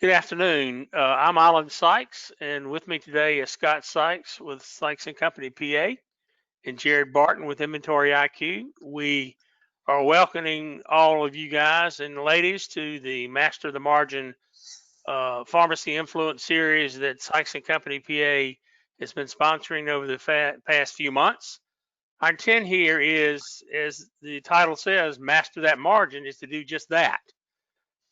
Good afternoon. I'm Alan Sykes, and with me today is Scott Sykes with Sykes and Company PA and Jared Barton with Inventory IQ. We are welcoming all of you guys and ladies to the Master the Margin Pharmacy Influence series that Sykes and Company PA has been sponsoring over the past few months. Our intent here is, as the title says, master that margin, is to do just that.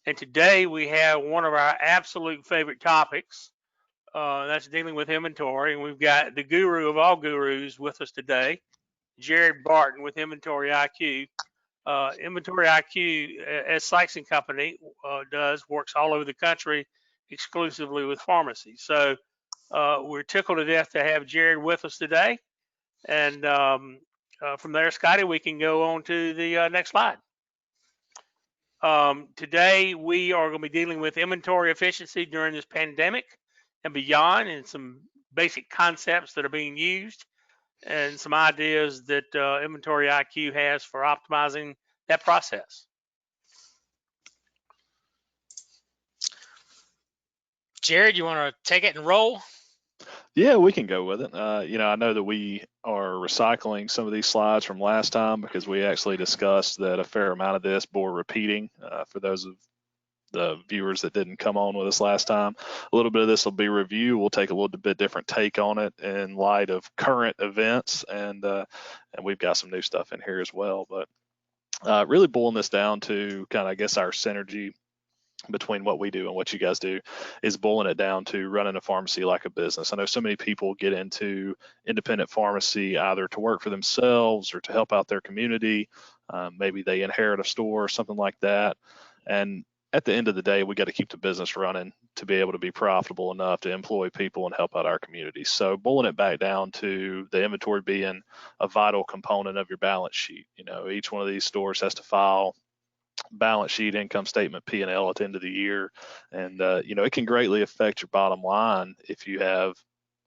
And today we have one of our absolute favorite topics. That's dealing with inventory. And we've got the guru of all gurus with us today, Jared Barton with Inventory IQ. Inventory IQ, as Sykes and Company works all over the country exclusively with pharmacies. So we're tickled to death to have Jared with us today. And from there, Scotty, we can go on to the next slide. Today, we are going to be dealing with inventory efficiency during this pandemic and beyond, and some basic concepts that are being used, and some ideas that Inventory IQ has for optimizing that process. Jared, you want to take it and roll? Yeah, we can go with it. I know that we are recycling some of these slides from last time because we actually discussed that a fair amount of this bore repeating for those of the viewers that didn't come on with us last time. A little bit of this will be review. We'll take a little bit different take on it in light of current events, and we've got some new stuff in here as well. But really boiling this down to kind of, I guess, our synergy between what we do and what you guys do is boiling it down to running a pharmacy like a business. I know so many people get into independent pharmacy either to work for themselves or to help out their community. Maybe they inherit a store or something like that. And at the end of the day, we got to keep the business running to be able to be profitable enough to employ people and help out our community. So boiling it back down to the inventory being a vital component of your balance sheet. Each one of these stores has to file balance sheet, income statement, P&L at the end of the year. And, it can greatly affect your bottom line if you have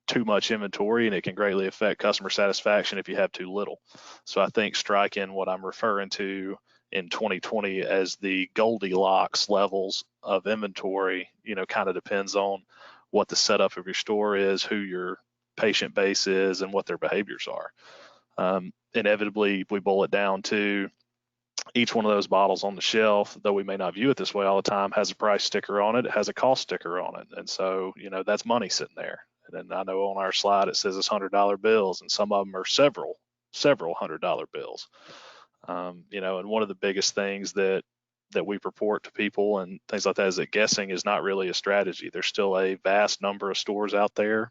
too much inventory, and it can greatly affect customer satisfaction if you have too little. So I think striking what I'm referring to in 2020 as the Goldilocks levels of inventory, kind of depends on what the setup of your store is, who your patient base is, and what their behaviors are. Inevitably, we boil it down to each one of those bottles on the shelf, though we may not view it this way all the time, has a price sticker on it. It has a cost sticker on it. And so, that's money sitting there. And then I know on our slide it says it's $100 bills, and some of them are several $100 bills. And one of the biggest things that we purport to people and things like that is that guessing is not really a strategy. There's still a vast number of stores out there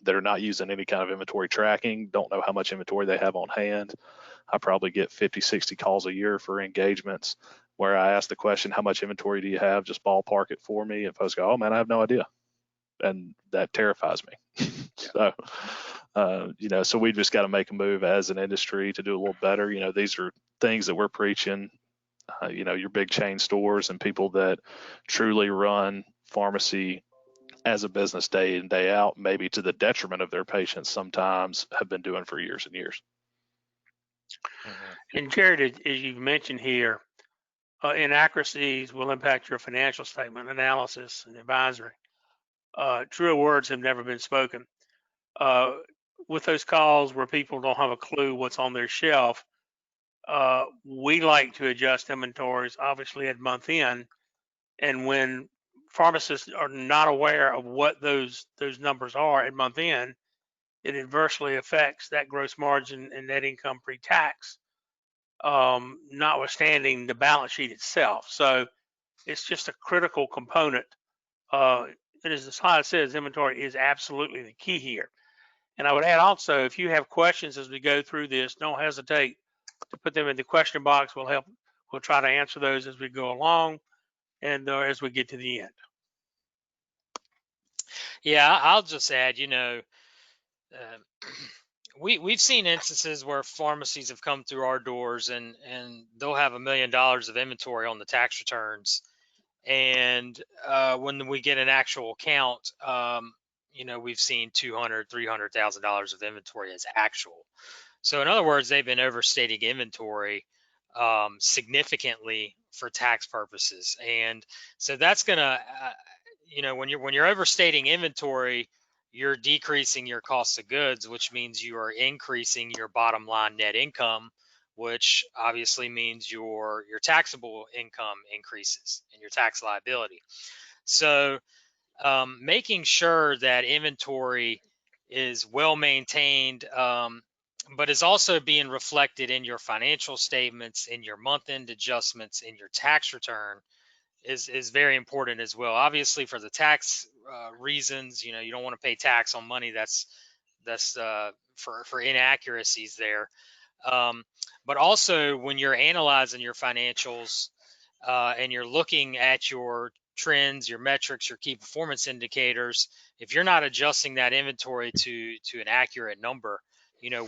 that are not using any kind of inventory tracking, don't know how much inventory they have on hand. I probably get 50, 60 calls a year for engagements where I ask the question, how much inventory do you have? Just ballpark it for me. And folks go, oh man, I have no idea. And that terrifies me. So we just got to make a move as an industry to do a little better. These are things that we're preaching, your big chain stores and people that truly run pharmacy as a business day in, day out, maybe to the detriment of their patients sometimes, have been doing for years and years. And Jared, as you mentioned here, inaccuracies will impact your financial statement analysis and advisory. Truer words have never been spoken. With those calls where people don't have a clue what's on their shelf, we like to adjust inventories, obviously at month end. And when pharmacists are not aware of what those numbers are at month end, it adversely affects that gross margin and net income pre-tax, notwithstanding the balance sheet itself. So it's just a critical component. And as the slide says, inventory is absolutely the key here. And I would add also, if you have questions as we go through this, don't hesitate to put them in the question box. We'll try to answer those as we go along and as we get to the end. Yeah, I'll just add, we've seen instances where pharmacies have come through our doors and they'll have $1 million of inventory on the tax returns. And when we get an actual count, we've seen $200,000, $300,000 of inventory as actual. So in other words, they've been overstating inventory significantly for tax purposes. And so that's going to, when you're overstating inventory, you're decreasing your cost of goods, which means you are increasing your bottom line net income, which obviously means your taxable income increases and your tax liability. So making sure that inventory is well maintained, but is also being reflected in your financial statements, in your month-end adjustments, in your tax return is very important as well. Obviously, for the tax reasons, you don't want to pay tax on money that's for inaccuracies there. But also, when you're analyzing your financials and you're looking at your trends, your metrics, your key performance indicators, if you're not adjusting that inventory to an accurate number,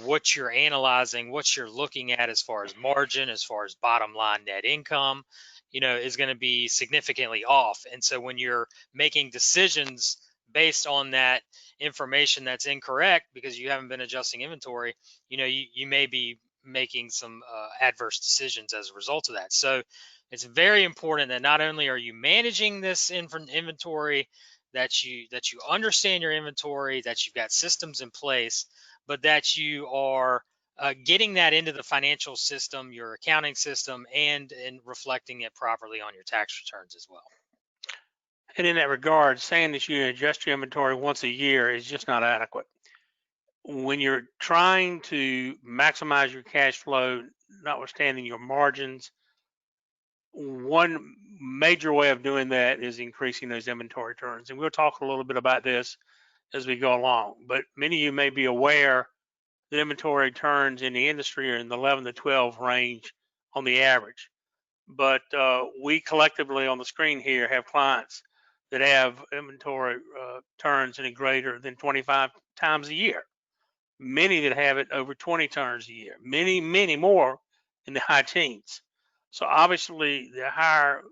what you're analyzing, what you're looking at as far as margin, as far as bottom line net income, is going to be significantly off. And so when you're making decisions based on that information that's incorrect because you haven't been adjusting inventory, you may be making some adverse decisions as a result of that. So it's very important that not only are you managing this inventory, that you understand your inventory, that you've got systems in place, but that you are getting that into the financial system, your accounting system, and reflecting it properly on your tax returns as well. And in that regard, saying that you adjust your inventory once a year is just not adequate. When you're trying to maximize your cash flow, notwithstanding your margins, one major way of doing that is increasing those inventory turns. And we'll talk a little bit about this as we go along. But many of you may be aware that inventory turns in the industry are in the 11 to 12 range on the average. But we collectively on the screen here have clients that have inventory turns any greater than 25 times a year. Many that have it over 20 turns a year. Many more in the high teens. So obviously, the higher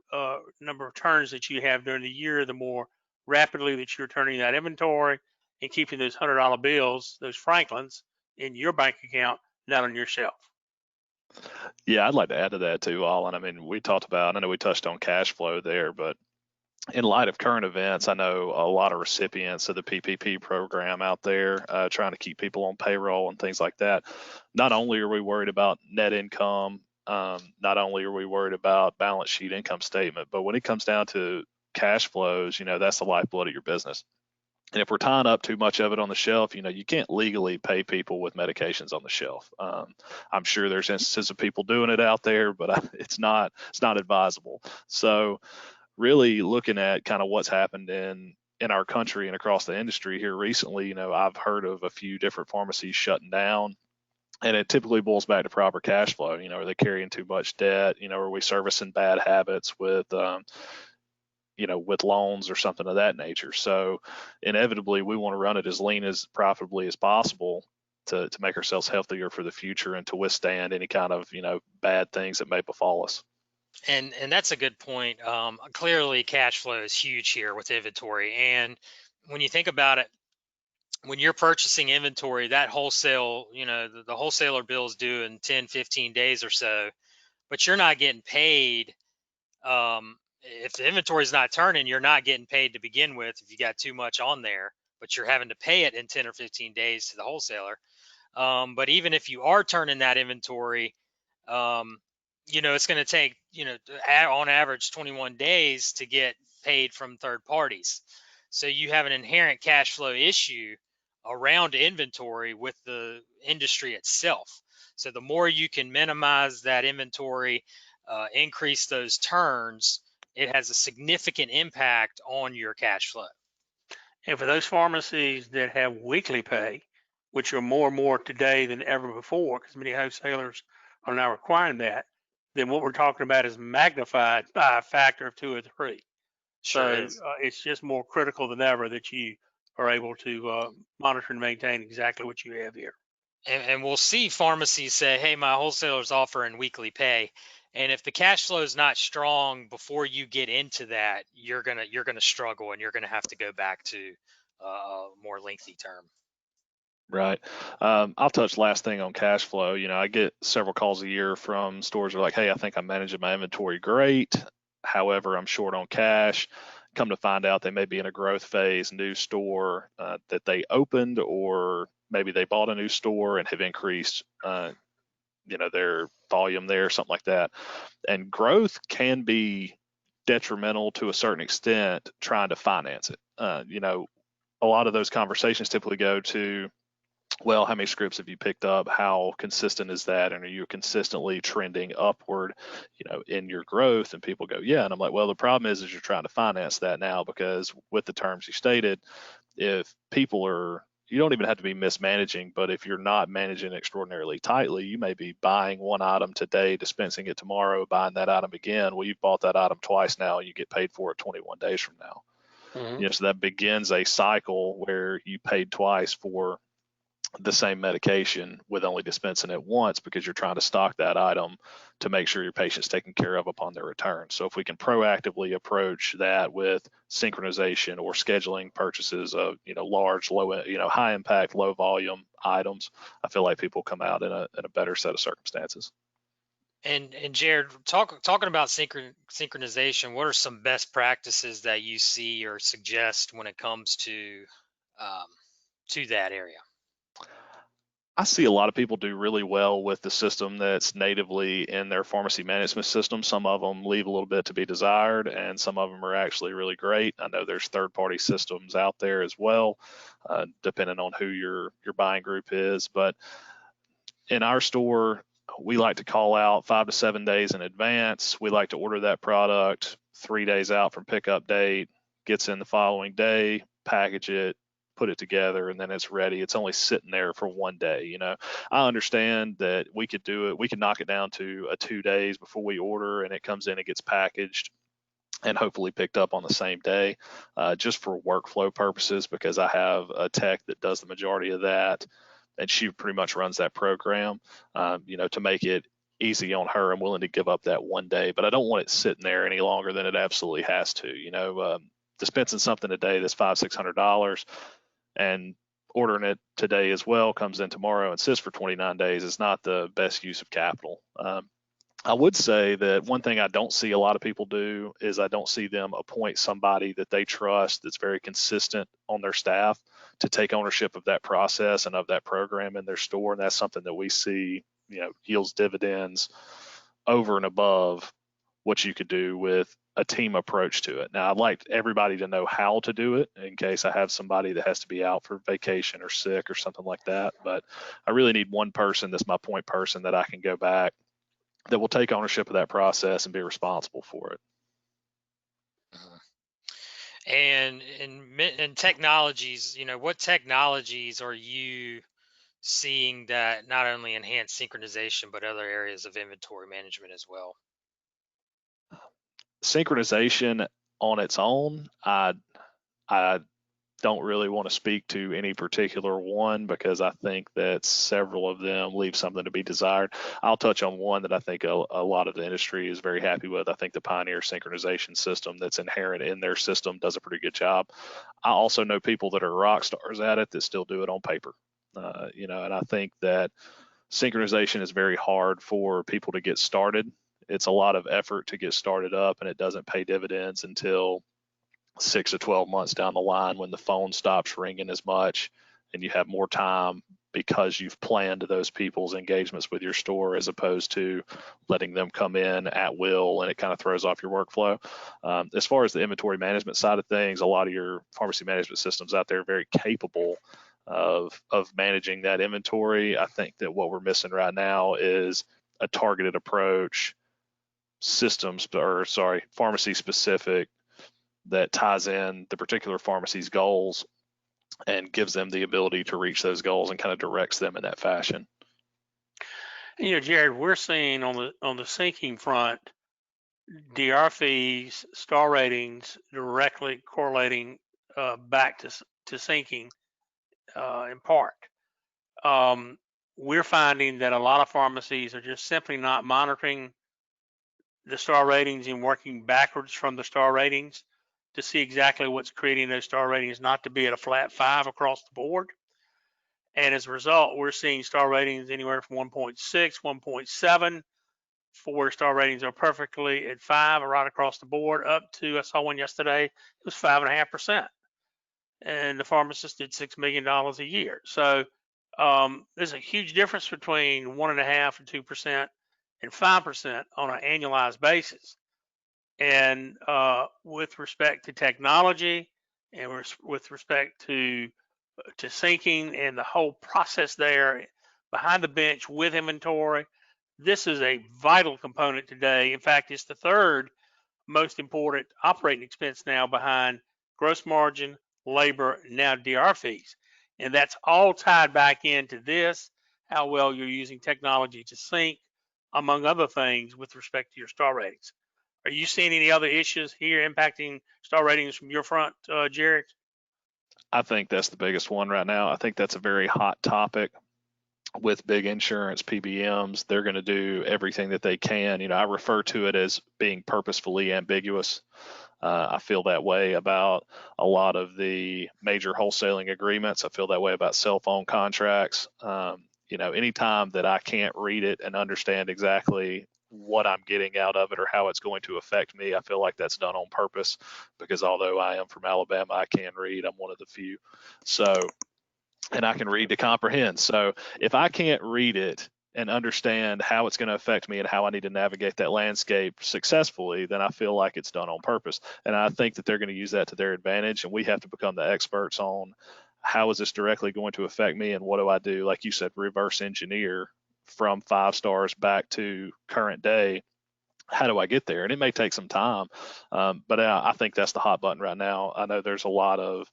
number of turns that you have during the year, the more rapidly that you're turning that inventory and keeping those $100 bills, those Franklins, in your bank account, not on your shelf. Yeah, I'd like to add to that too, Alan. I mean, I know we touched on cash flow there, but in light of current events, I know a lot of recipients of the PPP program out there trying to keep people on payroll and things like that. Not only are we worried about net income, not only are we worried about balance sheet income statement, but when it comes down to cash flows, that's the lifeblood of your business. And if we're tying up too much of it on the shelf, you can't legally pay people with medications on the shelf. I'm sure there's instances of people doing it out there, but it's not advisable. So really looking at kind of what's happened in our country and across the industry here recently, I've heard of a few different pharmacies shutting down, and it typically boils back to proper cash flow. Are they carrying too much debt? Are we servicing bad habits with with loans or something of that nature? So inevitably we want to run it as lean as profitably as possible to make ourselves healthier for the future and to withstand any kind of bad things that may befall us. And that's a good point. Clearly, cash flow is huge here with inventory. And when you think about it, when you're purchasing inventory, that wholesale, the wholesaler bill is due in 10, 15 days or so, but you're not getting paid. If the inventory is not turning, you're not getting paid to begin with if you got too much on there, but you're having to pay it in 10 or 15 days to the wholesaler. But even if you are turning that inventory, it's going to take, on average 21 days to get paid from third parties. So you have an inherent cash flow issue around inventory with the industry itself. So the more you can minimize that inventory, increase those turns, it has a significant impact on your cash flow. And for those pharmacies that have weekly pay, which are more and more today than ever before, because many wholesalers are now requiring that, then what we're talking about is magnified by a factor of 2 or 3. Sure So it's just more critical than ever that you are able to monitor and maintain exactly what you have here. And we'll see pharmacies say, hey, my wholesaler's offering weekly pay. And if the cash flow is not strong before you get into that, you're gonna struggle, and you're gonna have to go back to a more lengthy term. Right. I'll touch last thing on cash flow. I get several calls a year from stores that are like, hey, I think I'm managing my inventory great. However, I'm short on cash. come to find out they may be in a growth phase, new store that they opened, or maybe they bought a new store and have increased their volume there, something like that. And growth can be detrimental to a certain extent trying to finance it. A lot of those conversations typically go to, well, how many scripts have you picked up? How consistent is that? And are you consistently trending upward, in your growth? And people go, yeah. And I'm like, well, the problem is you're trying to finance that now, because with the terms you stated, if people are, you don't even have to be mismanaging, but if you're not managing extraordinarily tightly, you may be buying one item today, dispensing it tomorrow, buying that item again. Well, you've bought that item twice now, you get paid for it 21 days from now. Mm-hmm. So that begins a cycle where you paid twice for the same medication with only dispensing it once, because you're trying to stock that item to make sure your patient's taken care of upon their return. So if we can proactively approach that with synchronization or scheduling purchases of large, low, high impact, low volume items, I feel like people come out in a better set of circumstances. And Jared, talking about synchronization, what are some best practices that you see or suggest when it comes to that area? I see a lot of people do really well with the system that's natively in their pharmacy management system. Some of them leave a little bit to be desired, and some of them are actually really great. I know there's third-party systems out there as well, depending on who your buying group is. But in our store, we like to call out 5 to 7 days in advance. We like to order that product 3 days out from pickup date, gets in the following day, package it, put it together, and then it's ready. It's only sitting there for 1 day. I understand that we could do it. We could knock it down to 2 days before we order, and it comes in and gets packaged and hopefully picked up on the same day, just for workflow purposes, because I have a tech that does the majority of that, and she pretty much runs that program, to make it easy on her. I'm willing to give up that 1 day, but I don't want it sitting there any longer than it absolutely has to. Dispensing something today that's $500-$600 and ordering it today as well, comes in tomorrow and sits for 29 days, is not the best use of capital. I would say that one thing I don't see a lot of people do is I don't see them appoint somebody that they trust that's very consistent on their staff to take ownership of that process and of that program in their store. And that's something that we see, yields dividends over and above what you could do with a team approach to it. Now, I'd like everybody to know how to do it in case I have somebody that has to be out for vacation or sick or something like that. But I really need one person that's my point person that I can go back, that will take ownership of that process and be responsible for it. And in technologies, what technologies are you seeing that not only enhance synchronization but other areas of inventory management as well? Synchronization on its own, I don't really want to speak to any particular one, because I think that several of them leave something to be desired. I'll touch on one that I think a lot of the industry is very happy with. I think the Pioneer synchronization system that's inherent in their system does a pretty good job. I also know people that are rock stars at it that still do it on paper. And I think that synchronization is very hard for people to get started. It's a lot of effort to get started up, and it doesn't pay dividends until 6 to 12 months down the line, when the phone stops ringing as much and you have more time because you've planned those people's engagements with your store, as opposed to letting them come in at will, and it kind of throws off your workflow. As far as the inventory management side of things, a lot of your pharmacy management systems out there are very capable of managing that inventory. I think that what we're missing right now is a targeted approach, pharmacy specific, that ties in the particular pharmacy's goals and gives them the ability to reach those goals and kind of directs them in that fashion. Jared, we're seeing on the syncing front, DR fees, star ratings directly correlating back to syncing in part. We're finding that a lot of pharmacies are just simply not monitoring the star ratings and working backwards from the star ratings to see exactly what's creating those star ratings not to be at a flat 5 across the board. And as a result, we're seeing star ratings anywhere from 1.6, 1.7 4-star ratings are perfectly at 5 right across the board, up to, I saw one yesterday, it was 5.5%. And the pharmacist did $6 million a year. So there's a huge difference between 1.5% and 2% and 5% on an annualized basis. And with respect to technology and with respect to syncing and the whole process there behind the bench with inventory, this is a vital component today. In fact, it's the third most important operating expense now behind gross margin, labor, now DR fees. And that's all tied back into this, how well you're using technology to sync, among other things, with respect to your star ratings. Are you seeing any other issues here impacting star ratings from your front, Jared? I think that's the biggest one right now. I think that's a very hot topic with big insurance PBMs. They're going to do everything that they can. I refer to it as being purposefully ambiguous. I feel that way about a lot of the major wholesaling agreements. I feel that way about cell phone contracts. Anytime that I can't read it and understand exactly what I'm getting out of it or how it's going to affect me, I feel like that's done on purpose, because although I am from Alabama, I can read. I'm one of the few. And I can read to comprehend. So if I can't read it and understand how it's going to affect me and how I need to navigate that landscape successfully, then I feel like it's done on purpose. And I think that they're going to use that to their advantage. And we have to become the experts on how is this directly going to affect me and what do I do? Like you said, reverse engineer from 5 stars back to current day. How do I get there? And it may take some time, but I think that's the hot button right now. I know there's a lot of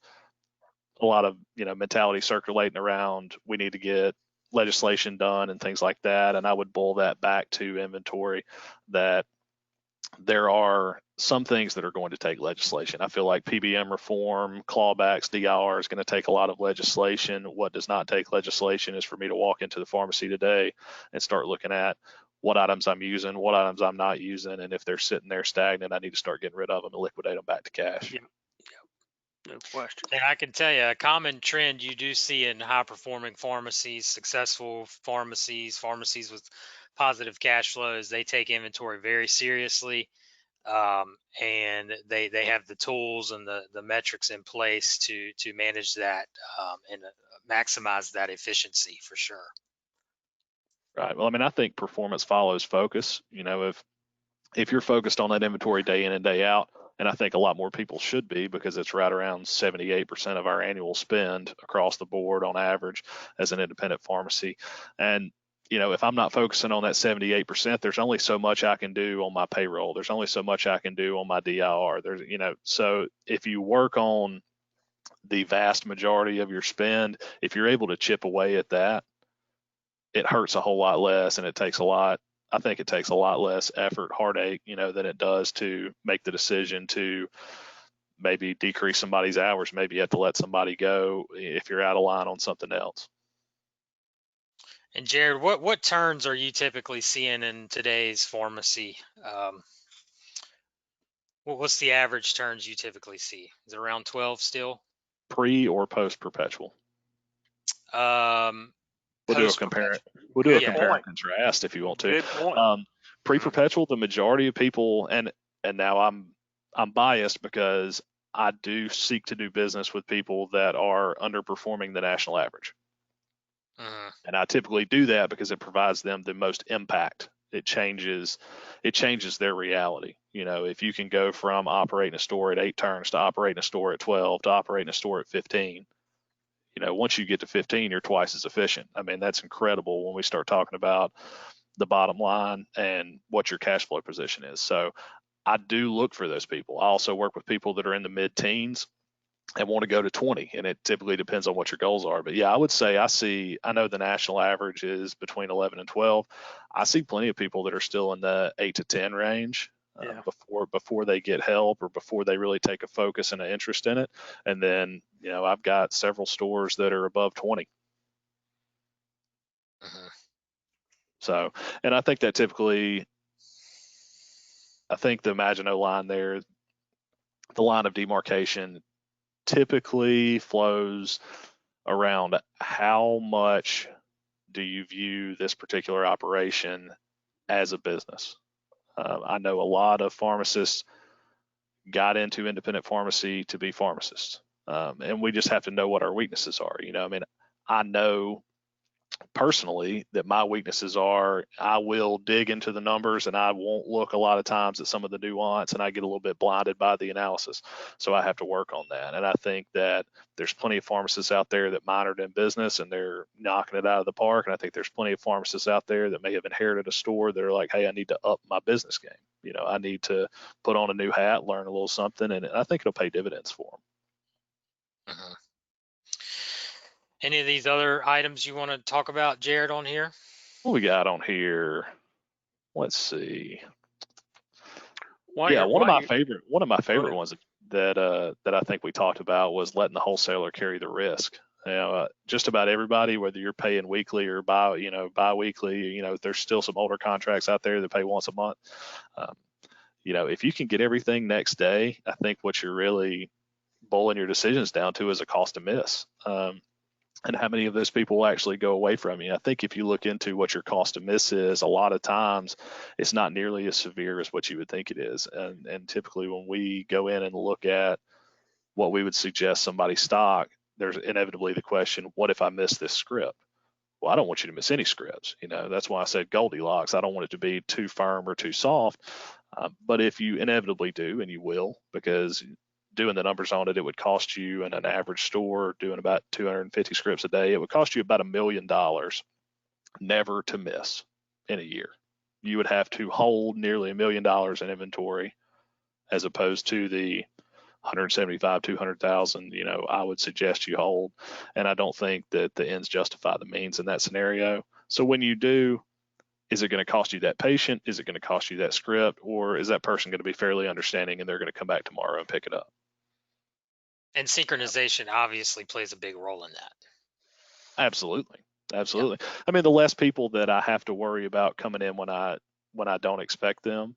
mentality circulating around, we need to get legislation done and things like that. And I would boil that back to inventory, that there are some things that are going to take legislation. I feel like PBM reform, clawbacks, DIR is going to take a lot of legislation. What does not take legislation is for me to walk into the pharmacy today and start looking at what items I'm using, what items I'm not using, and if they're sitting there stagnant, I need to start getting rid of them and liquidate them back to cash. Yeah. No question. And I can tell you a common trend you do see in high performing pharmacies, successful pharmacies with positive cash flows, they take inventory very seriously. And they have the tools and the metrics in place to manage that and maximize that efficiency for sure. Right. Well, I mean, I think performance follows focus. If you're focused on that inventory day in and day out, and I think a lot more people should be, because it's right around 78% of our annual spend across the board on average as an independent pharmacy. And if I'm not focusing on that 78%, there's only so much I can do on my payroll. There's only so much I can do on my DIR. So if you work on the vast majority of your spend, if you're able to chip away at that, it hurts a whole lot less, and I think it takes a lot less effort, heartache, than it does to make the decision to maybe decrease somebody's hours. Maybe you have to let somebody go if you're out of line on something else. And Jared, what turns are you typically seeing in today's pharmacy? What's the average turns you typically see? Is it around 12 still? Pre or post perpetual? We'll do a compare. We'll do a compare and contrast if you want to. Good point. Pre-perpetual, the majority of people, and now I'm biased because I do seek to do business with people that are underperforming the national average. And I typically do that because it provides them the most impact. It changes their reality. If you can go from operating a store at 8 turns to operating a store at 12 to operating a store at 15, once you get to 15, you're twice as efficient. I mean, that's incredible when we start talking about the bottom line and what your cash flow position is. So I do look for those people. I also work with people that are in the mid-teens and want to go to 20, and it typically depends on what your goals are. But yeah, I would say I know the national average is between 11 and 12. I see plenty of people that are still in the 8 to 10 range. Before they get help or before they really take a focus and an interest in it. And then, I've got several stores that are above 20. So, and I think that typically, I think the Maginot line there, the line of demarcation typically flows around how much do you view this particular operation as a business. I know a lot of pharmacists got into independent pharmacy to be pharmacists. And we just have to know what our weaknesses are. I mean, I know personally that my weaknesses are I will dig into the numbers and I won't look a lot of times at some of the nuance, and I get a little bit blinded by the analysis. So I have to work on that. And I think that there's plenty of pharmacists out there that minored in business and they're knocking it out of the park. And I think there's plenty of pharmacists out there that may have inherited a store that are like, hey, I need to up my business game. I need to put on a new hat, learn a little something, and I think it'll pay dividends for them. Uh-huh. Any of these other items you want to talk about, Jared, on here? What we got on here? Let's see. One of my favorite ones that I think we talked about was letting the wholesaler carry the risk. Just about everybody, whether you're paying weekly or bi-weekly, there's still some older contracts out there that pay once a month. If you can get everything next day, I think what you're really boiling your decisions down to is a cost to miss. And how many of those people will actually go away from you? I think if you look into what your cost to miss is, a lot of times it's not nearly as severe as what you would think it is. And typically when we go in and look at what we would suggest somebody stock, there's inevitably the question, what if I miss this script? Well, I don't want you to miss any scripts. That's why I said Goldilocks. I don't want it to be too firm or too soft. But if you inevitably do, and you will, because doing the numbers on it, it would cost you in an average store doing about 250 scripts a day, it would cost you about $1 million never to miss in a year. You would have to hold nearly $1 million in inventory as opposed to the 175, 200,000, I would suggest you hold. And I don't think that the ends justify the means in that scenario. So when you do, is it going to cost you that patient? Is it going to cost you that script? Or is that person going to be fairly understanding and they're going to come back tomorrow and pick it up? And synchronization obviously plays a big role in that. Absolutely. Yeah. I mean, the less people that I have to worry about coming in when I don't expect them,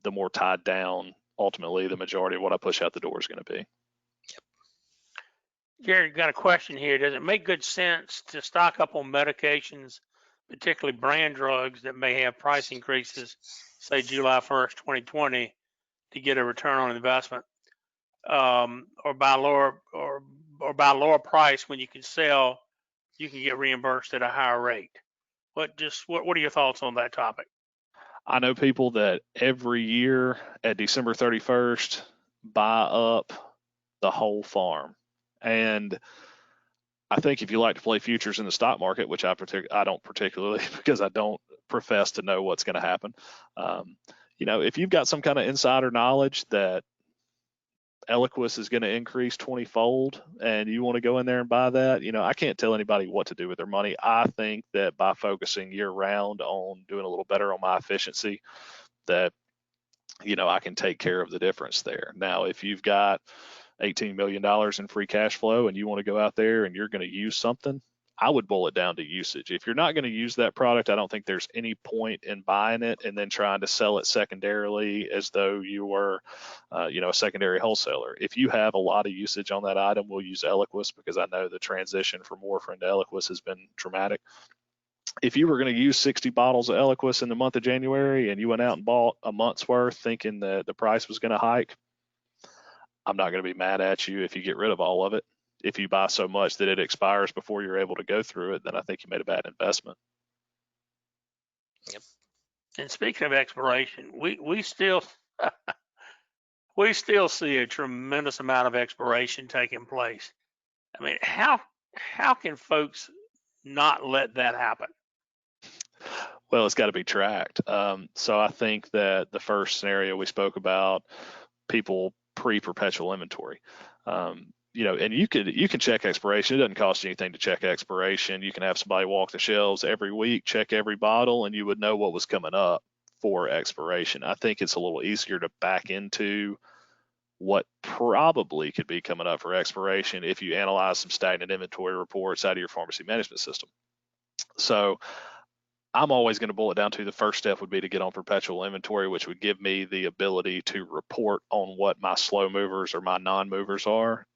the more tied down ultimately the majority of what I push out the door is going to be. Yep. Jared, got a question here. Does it make good sense to stock up on medications, particularly brand drugs that may have price increases, say July 1st, 2020, to get a return on investment, or buy lower price when you can sell, you can get reimbursed at a higher rate? What are your thoughts on that topic? I know people that every year at December 31st buy up the whole farm. And I think if you like to play futures in the stock market, which I don't particularly, because I don't profess to know what's going to happen. If you've got some kind of insider knowledge that Eliquis is going to increase 20-fold and you want to go in there and buy that, I can't tell anybody what to do with their money. I think that by focusing year round on doing a little better on my efficiency, that, I can take care of the difference there. Now, if you've got $18 million in free cash flow and you want to go out there and you're going to use something, I would boil it down to usage. If you're not going to use that product, I don't think there's any point in buying it and then trying to sell it secondarily as though you were, a secondary wholesaler. If you have a lot of usage on that item, we'll use Eliquis because I know the transition from warfarin to Eliquis has been dramatic. If you were going to use 60 bottles of Eliquis in the month of January and you went out and bought a month's worth thinking that the price was going to hike, I'm not going to be mad at you if you get rid of all of it. If you buy so much that it expires before you're able to go through it, then I think you made a bad investment. Yep. And speaking of expiration, we still we still see a tremendous amount of expiration taking place. I mean, how can folks not let that happen? Well, it's got to be tracked. So I think that the first scenario we spoke about, people pre-perpetual inventory. And you can check expiration. It doesn't cost you anything to check expiration. You can have somebody walk the shelves every week, check every bottle, and you would know what was coming up for expiration. I think it's a little easier to back into what probably could be coming up for expiration if you analyze some stagnant inventory reports out of your pharmacy management system. So I'm always going to boil it down to the first step would be to get on perpetual inventory, which would give me the ability to report on what my slow movers or my non-movers are.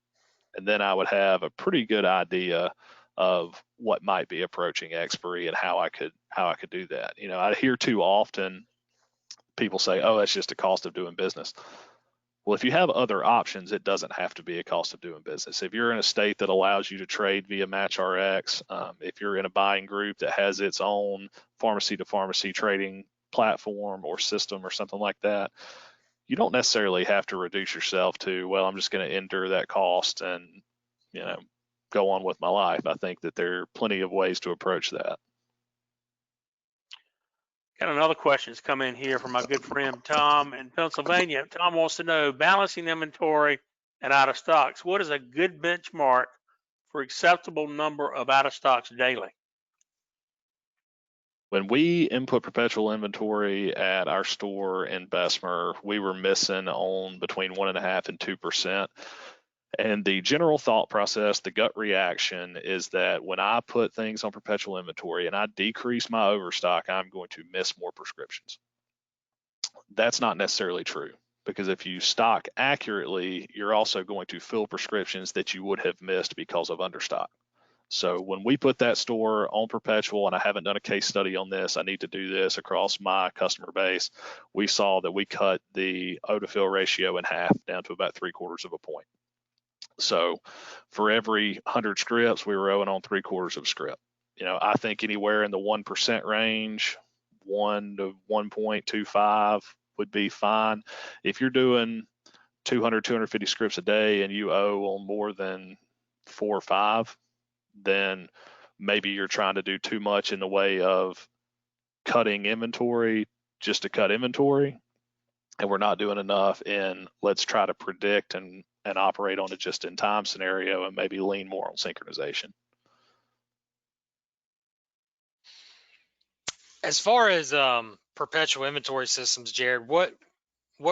And then I would have a pretty good idea of what might be approaching expiry and how I could do that. I hear too often people say, "Oh, that's just a cost of doing business." Well, if you have other options, it doesn't have to be a cost of doing business. If you're in a state that allows you to trade via MatchRx, if you're in a buying group that has its own pharmacy to pharmacy trading platform or system or something like that, you don't necessarily have to reduce yourself to, well, I'm just going to endure that cost and, go on with my life. I think that there are plenty of ways to approach that. Got another question that's come in here from my good friend Tom in Pennsylvania. Tom wants to know, balancing inventory and out of stocks, what is a good benchmark for acceptable number of out of stocks daily? When we input perpetual inventory at our store in Bessemer, we were missing on between 1.5% and 2%. And the general thought process, the gut reaction, is that when I put things on perpetual inventory and I decrease my overstock, I'm going to miss more prescriptions. That's not necessarily true, because if you stock accurately, you're also going to fill prescriptions that you would have missed because of understock. So when we put that store on perpetual, and I haven't done a case study on this, I need to do this across my customer base, we saw that we cut the O to fill ratio in half, down to about 3/4 of a point. So for every 100 scripts, we were owing on 3/4 of a script. I think anywhere in the 1% range, 1 to 1.25 would be fine. If you're doing 200, 250 scripts a day and you owe on more than 4 or 5, then maybe you're trying to do too much in the way of cutting inventory just to cut inventory, and we're not doing enough in let's try to predict and operate on a just-in-time scenario and maybe lean more on synchronization. As far as perpetual inventory systems, Jared, what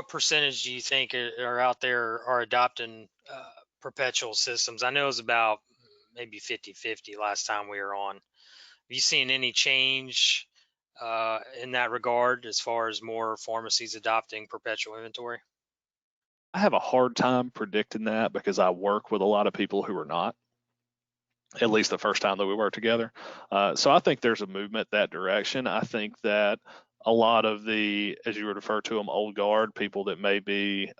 percentage do you think are out there are adopting perpetual systems? I know it was about maybe 50-50 last time we were on. Have you seen any change in that regard as far as more pharmacies adopting perpetual inventory? I have a hard time predicting that because I work with a lot of people who are not, at least the first time that we worked together. So I think there's a movement that direction. I think that a lot of the, as you would refer to them, old guard, people that may be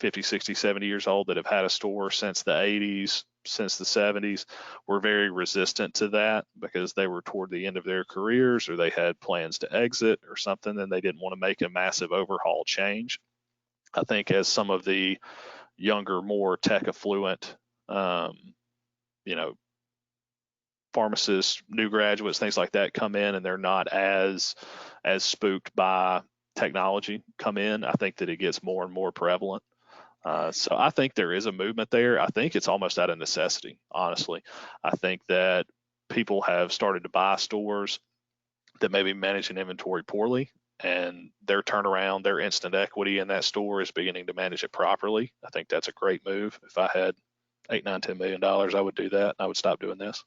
50, 60, 70 years old that have had a store since the 80s, since the 70s, were very resistant to that because they were toward the end of their careers or they had plans to exit or something, and they didn't want to make a massive overhaul change. I think as some of the younger, more tech affluent, pharmacists, new graduates, things like that come in and they're not as spooked by technology come in, I think that it gets more and more prevalent. So I think there is a movement there. I think it's almost out of necessity, honestly. I think that people have started to buy stores that maybe manage an inventory poorly, and their turnaround, their instant equity in that store is beginning to manage it properly. I think that's a great move. If I had $8, $9, $10 million, I would do that. I would stop doing this.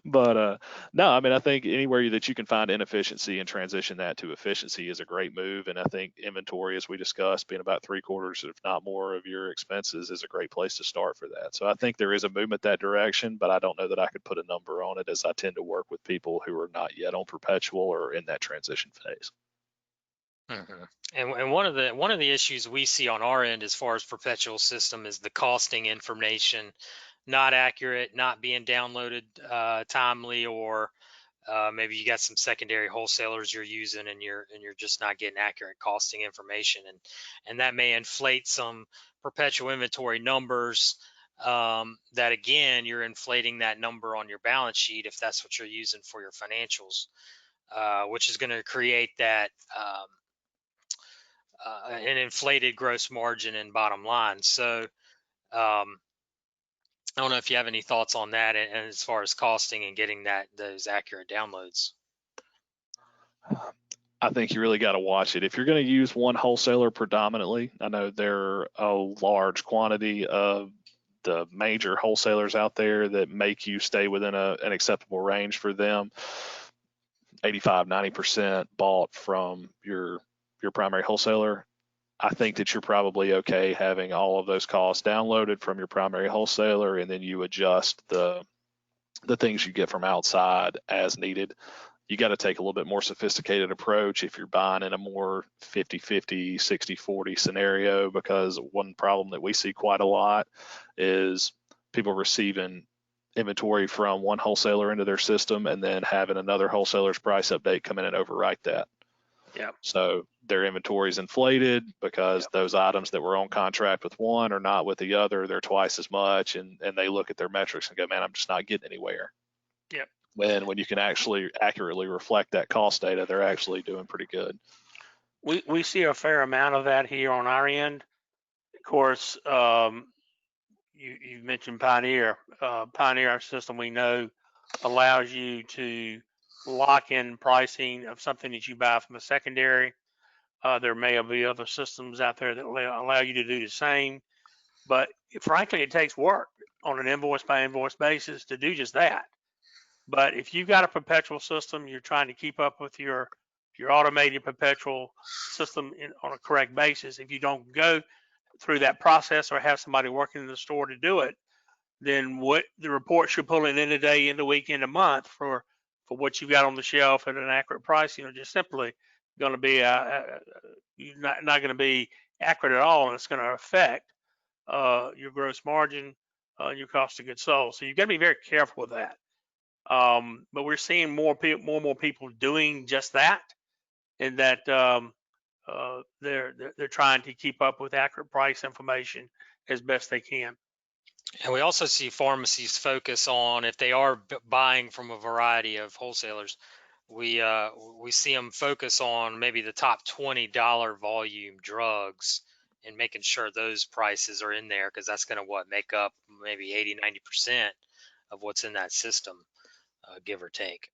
But no, I mean, I think anywhere that you can find inefficiency and transition that to efficiency is a great move. And I think inventory, as we discussed, being about 3/4, if not more, of your expenses is a great place to start for that. So I think there is a movement that direction, but I don't know that I could put a number on it, as I tend to work with people who are not yet on perpetual or in that transition phase. Mm-hmm. And one of the issues we see on our end as far as perpetual system is the costing information not accurate, not being downloaded timely, or maybe you got some secondary wholesalers you're using and you're just not getting accurate costing information, and that may inflate some perpetual inventory numbers. That again, you're inflating that number on your balance sheet if that's what you're using for your financials, which is going to create that an inflated gross margin and bottom line. So I don't know if you have any thoughts on that, and as far as costing and getting those accurate downloads. I think you really got to watch it. If you're going to use one wholesaler predominantly, I know there are a large quantity of the major wholesalers out there that make you stay within an acceptable range for them. 85, 90% bought from your primary wholesaler. I think that you're probably okay having all of those costs downloaded from your primary wholesaler, and then you adjust the things you get from outside as needed. You got to take a little bit more sophisticated approach if you're buying in a more 50-50, 60-40 scenario, because one problem that we see quite a lot is people receiving inventory from one wholesaler into their system and then having another wholesaler's price update come in and overwrite that. Yep. So their inventory is inflated because those items that were on contract with one are not with the other. They're twice as much, and they look at their metrics and go, man, I'm just not getting anywhere. Yep. When you can actually accurately reflect that cost data, they're actually doing pretty good. We see a fair amount of that here on our end. Of course, you mentioned Pioneer. Pioneer, our system we know, allows you to lock in pricing of something that you buy from a secondary. There may be other systems out there that allow you to do the same, but frankly, it takes work on an invoice by invoice basis to do just that. But if you've got a perpetual system, you're trying to keep up with your automated perpetual system on a correct basis. If you don't go through that process or have somebody working in the store to do it, then what the report should pull it in a day, in a week, in a month for what you've got on the shelf at an accurate price, just simply going to be not going to be accurate at all, and it's going to affect your gross margin, your cost of goods sold. So you've got to be very careful with that. But we're seeing more and more people doing just that, and that they're trying to keep up with accurate price information as best they can. And we also see pharmacies focus on, if they are buying from a variety of wholesalers, we see them focus on maybe the top $20 volume drugs and making sure those prices are in there, because that's going to make up maybe 80-90% of what's in that system, give or take.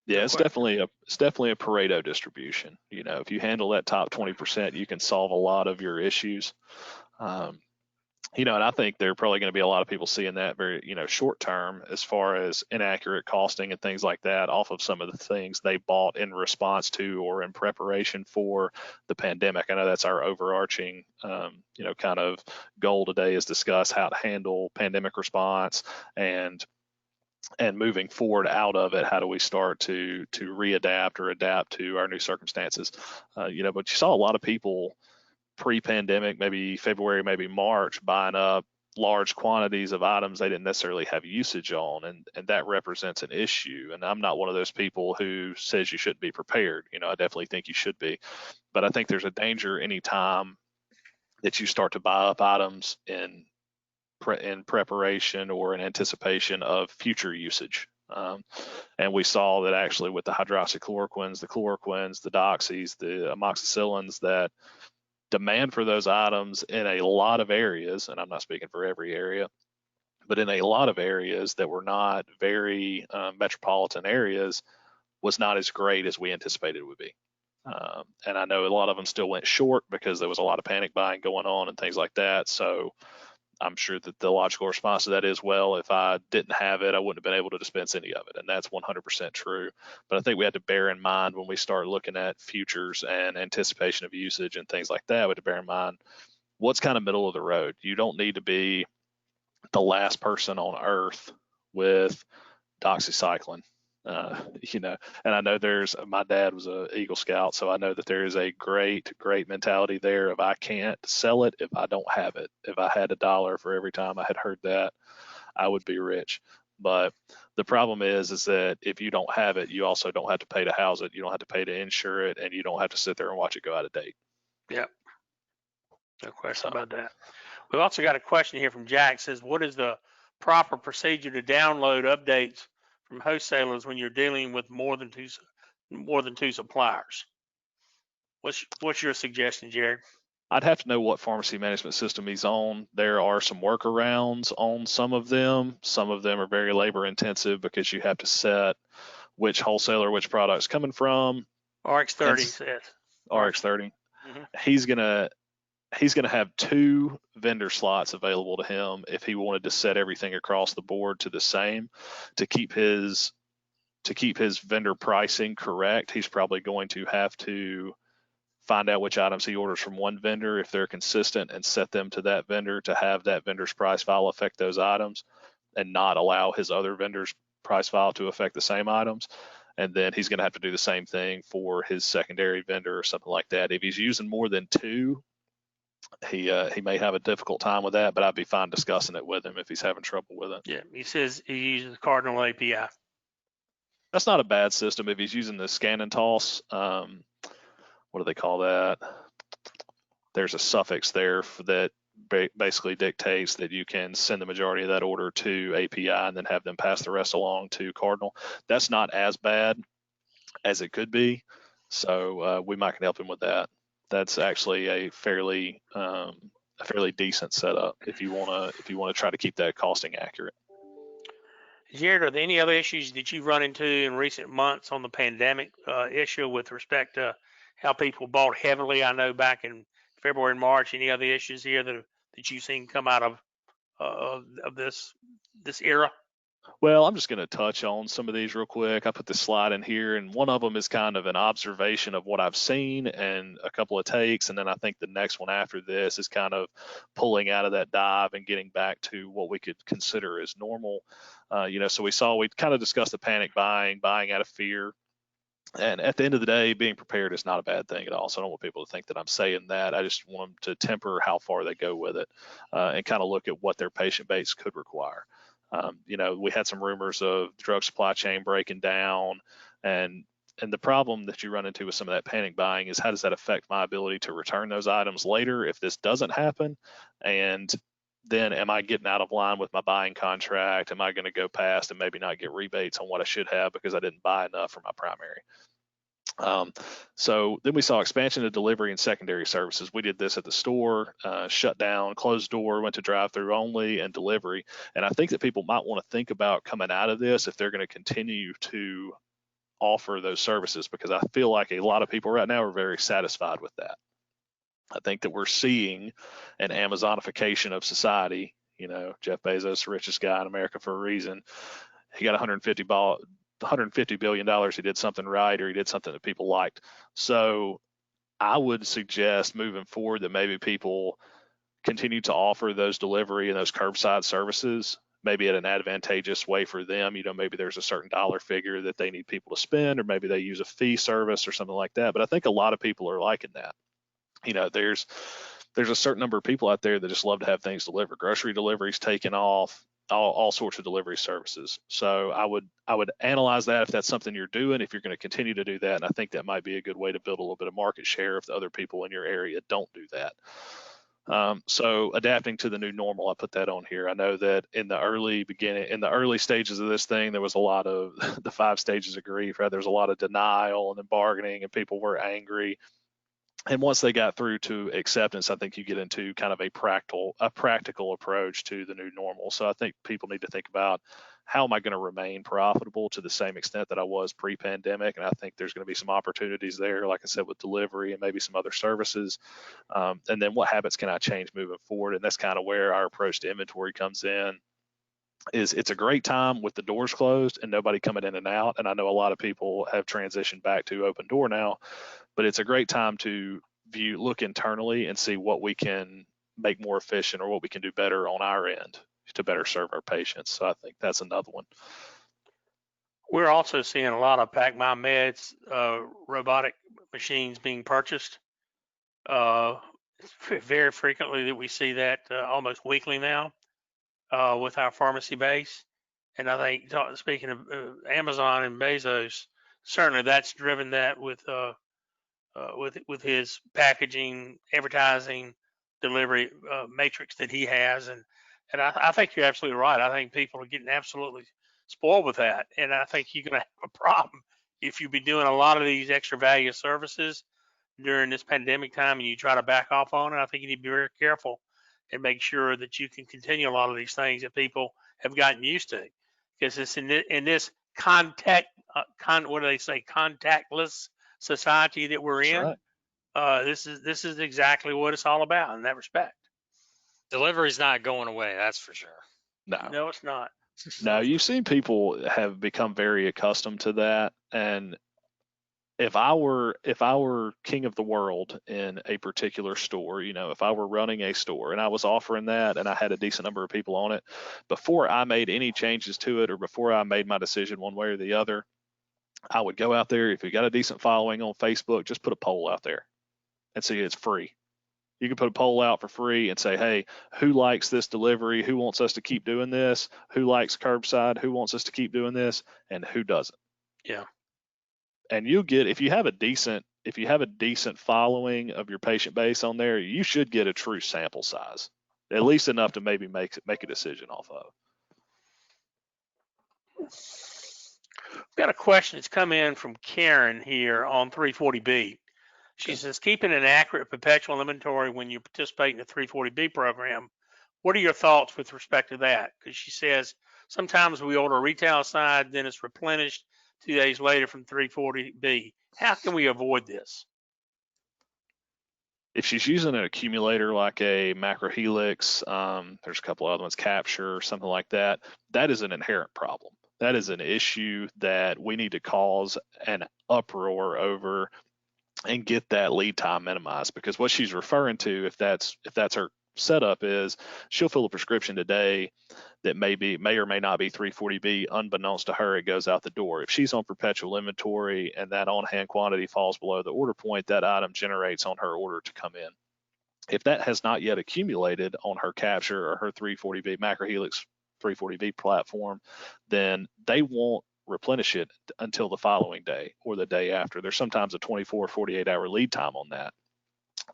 Yeah, it's definitely a Pareto distribution. If you handle that top 20%, you can solve a lot of your issues. And I think there are probably going to be a lot of people seeing that very, short term, as far as inaccurate costing and things like that, off of some of the things they bought in response to or in preparation for the pandemic. I know that's our overarching, kind of goal today, is discuss how to handle pandemic response, and moving forward out of it, how do we start to readapt or adapt to our new circumstances? But you saw a lot of people pre-pandemic, maybe February, maybe March, buying up large quantities of items they didn't necessarily have usage on, and that represents an issue. And I'm not one of those people who says you shouldn't be prepared. I definitely think you should be, but I think there's a danger anytime that you start to buy up items in preparation or in anticipation of future usage. And we saw that actually with the hydroxychloroquines, the chloroquines, the doxys, the amoxicillins, that demand for those items in a lot of areas, and I'm not speaking for every area, but in a lot of areas that were not very metropolitan areas, was not as great as we anticipated it would be. And I know a lot of them still went short because there was a lot of panic buying going on and things like that. So I'm sure that the logical response to that is, well, if I didn't have it, I wouldn't have been able to dispense any of it. And that's 100% true. But I think we had to bear in mind, when we start looking at futures and anticipation of usage and things like that, we had to bear in mind what's kind of middle of the road. You don't need to be the last person on earth with doxycycline. And I know my dad was a Eagle Scout, so I know that there is a great mentality there of, I can't sell it if I don't have it. If I had $1 for every time I had heard that, I would be rich. But the problem is that if you don't have it, you also don't have to pay to house it. You don't have to pay to insure it, and you don't have to sit there and watch it go out of date. Yep. No question about that. We've also got a question here from Jack. Says, what is the proper procedure to download updates from wholesalers when you're dealing with more than two suppliers? What's your suggestion, Jared? I'd have to know what pharmacy management system he's on. There are some workarounds on some of them. Some of them are very labor intensive because you have to set which wholesaler, which product's coming from. RX30 says. RX30. Mm-hmm. He's gonna have 2 vendor slots available to him if he wanted to set everything across the board to the same. To keep his vendor pricing correct, he's probably going to have to find out which items he orders from one vendor, if they're consistent, and set them to that vendor to have that vendor's price file affect those items and not allow his other vendor's price file to affect the same items. And then he's going to have to do the same thing for his secondary vendor or something like that. If he's using more than two, he may have a difficult time with that, but I'd be fine discussing it with him if he's having trouble with it. Yeah, he says he uses Cardinal API. That's not a bad system if he's using the scan and toss. What do they call that? There's a suffix there that basically dictates that you can send the majority of that order to API and then have them pass the rest along to Cardinal. That's not as bad as it could be, so we might can help him with that. That's actually a fairly decent setup if you want to try to keep that costing accurate. Jared, are there any other issues that you've run into in recent months on the pandemic issue with respect to how people bought heavily? I know back in February and March. Any other issues here that you've seen come out of this era? Well, I'm just going to touch on some of these real quick. I put this slide in here, and one of them is kind of an observation of what I've seen and a couple of takes. And then I think the next one after this is kind of pulling out of that dive and getting back to what we could consider as normal. So we kind of discussed the panic buying out of fear. And at the end of the day, being prepared is not a bad thing at all. So I don't want people to think that I'm saying that. I just want them to temper how far they go with it and kind of look at what their patient base could require. We had some rumors of drug supply chain breaking down, and the problem that you run into with some of that panic buying is how does that affect my ability to return those items later if this doesn't happen? And then am I getting out of line with my buying contract? Am I going to go past and maybe not get rebates on what I should have because I didn't buy enough for my primary? So then we saw expansion of delivery and secondary services. We did this at the store, shut down, closed door, went to drive-through only and delivery. And I think that people might want to think about coming out of this if they're going to continue to offer those services, because I feel like a lot of people right now are very satisfied with that. I think that we're seeing an Amazonification of society. Jeff Bezos, the richest guy in America for a reason. He got $150 billion. He did something right, or he did something that people liked. So I would suggest moving forward that maybe people continue to offer those delivery and those curbside services, maybe at an advantageous way for them. Maybe there's a certain dollar figure that they need people to spend, or maybe they use a fee service or something like that. But I think a lot of people are liking that. There's a certain number of people out there that just love to have things delivered. Grocery deliveries taking off, all sorts of delivery services. So I would analyze that if that's something you're doing, if you're going to continue to do that. And I think that might be a good way to build a little bit of market share if the other people in your area don't do that. So adapting to the new normal, I put that on here. I know that in the early stages of this thing, there was a lot of the 5 stages of grief, right? There's a lot of denial and then bargaining, and people were angry. And once they got through to acceptance, I think you get into kind of a practical approach to the new normal. So I think people need to think about, how am I going to remain profitable to the same extent that I was pre-pandemic? And I think there's going to be some opportunities there, like I said, with delivery and maybe some other services. And then what habits can I change moving forward? And that's kind of where our approach to inventory comes in. It's a great time with the doors closed and nobody coming in and out. And I know a lot of people have transitioned back to open door now, but it's a great time to look internally and see what we can make more efficient or what we can do better on our end to better serve our patients. So I think that's another one. We're also seeing a lot of Pack My Meds robotic machines being purchased. Very frequently that we see that almost weekly now with our pharmacy base. And I think, speaking of Amazon and Bezos, certainly that's driven that with his packaging, advertising, delivery matrix that he has. And I think you're absolutely right. I think people are getting absolutely spoiled with that. And I think you're going to have a problem if you've been doing a lot of these extra value services during this pandemic time and you try to back off on it. I think you need to be very careful and make sure that you can continue a lot of these things that people have gotten used to, because it's in this what do they say, contactless society that we're in. Right. This is exactly what it's all about in that respect. Delivery's not going away, that's for sure. No, it's not. No, you've seen people have become very accustomed to that, and if I were king of the world in a particular store, if I were running a store and I was offering that and I had a decent number of people on it, before I made any changes to it or before I made my decision one way or the other, I would go out there. If you got a decent following on Facebook, just put a poll out there and see it's free. You can put a poll out for free and say, hey, who likes this delivery? Who wants us to keep doing this? Who likes curbside? Who wants us to keep doing this? And who doesn't? Yeah. And you'll get, if you have a decent following of your patient base on there, you should get a true sample size, at least enough to maybe make a decision off of. We've got a question that's come in from Karen here on 340B. She says, keeping an accurate perpetual inventory when you participate in the 340B program, what are your thoughts with respect to that? Because she says sometimes we order a retail side, then it's replenished 2 days later from 340B. How can we avoid this? If she's using an accumulator like a macrohelix, there's a couple other ones, capture, something like that, that is an inherent problem. That is an issue that we need to cause an uproar over and get that lead time minimized, because what she's referring to, if that's her setup, is she'll fill a prescription today that may or may not be 340B. Unbeknownst to her, it goes out the door. If she's on perpetual inventory and that on-hand quantity falls below the order point, that item generates on her order to come in. If that has not yet accumulated on her capture or her 340B macrohelix 340B platform, then they won't replenish it until the following day or the day after. There's sometimes a 24, 48-hour lead time on that.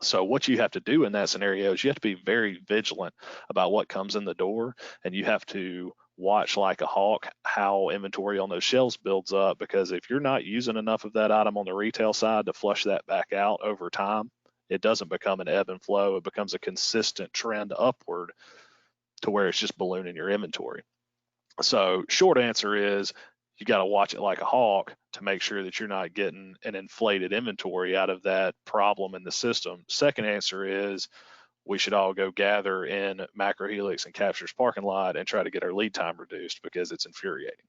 So what you have to do in that scenario is you have to be very vigilant about what comes in the door, and you have to watch like a hawk how inventory on those shelves builds up, because if you're not using enough of that item on the retail side to flush that back out over time, it doesn't become an ebb and flow. It becomes a consistent trend upward to where it's just ballooning your inventory. So short answer is you got to watch it like a hawk to make sure that you're not getting an inflated inventory out of that problem in the system. Second answer is we should all go gather in Macrohelix and Capture's parking lot and try to get our lead time reduced, because it's infuriating.